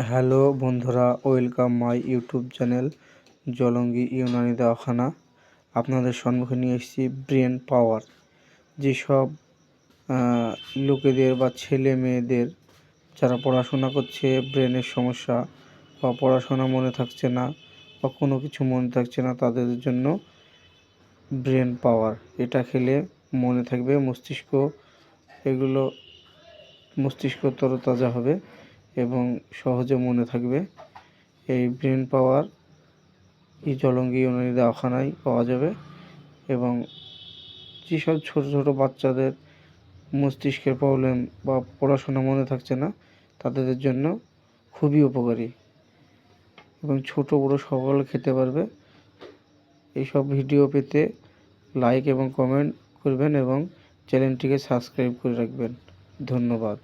Hello বন্ধুরা, welcome my YouTube channel Jalangi Unani Dawakhana. আপনাদের সম্মুখে নিয়ে এসেছি ব্রেন পাওয়ার। যেসব লোকেদের বা ছেলে মেয়েদের যারা পড়াশোনা করছে, ব্রেনের সমস্যা বা পড়াশোনা মনে থাকছে না বা কোনো কিছু মনে থাকছে না, তাদের জন্য ব্রেন পাওয়ার। এটা খেলে মনে থাকবে, মস্তিষ্ক তরতাজা হবে এবং সহজে মনে থাকবে। এই ব্রেন পাওয়ার এই জলঙ্গি ইউনানি দওয়াখানায় পাওয়া যাবে এবং যেসব ছোটো ছোটো বাচ্চাদের মস্তিষ্কের প্রবলেম বা পড়াশোনা মনে থাকছে না, তাদের জন্য খুবই উপকারী এবং ছোট বড়ো সকলে খেতে পারবে। এইসব ভিডিও পেতে লাইক এবং কমেন্ট করবেন এবং চ্যানেলটিকে সাবস্ক্রাইব করে রাখবেন। ধন্যবাদ।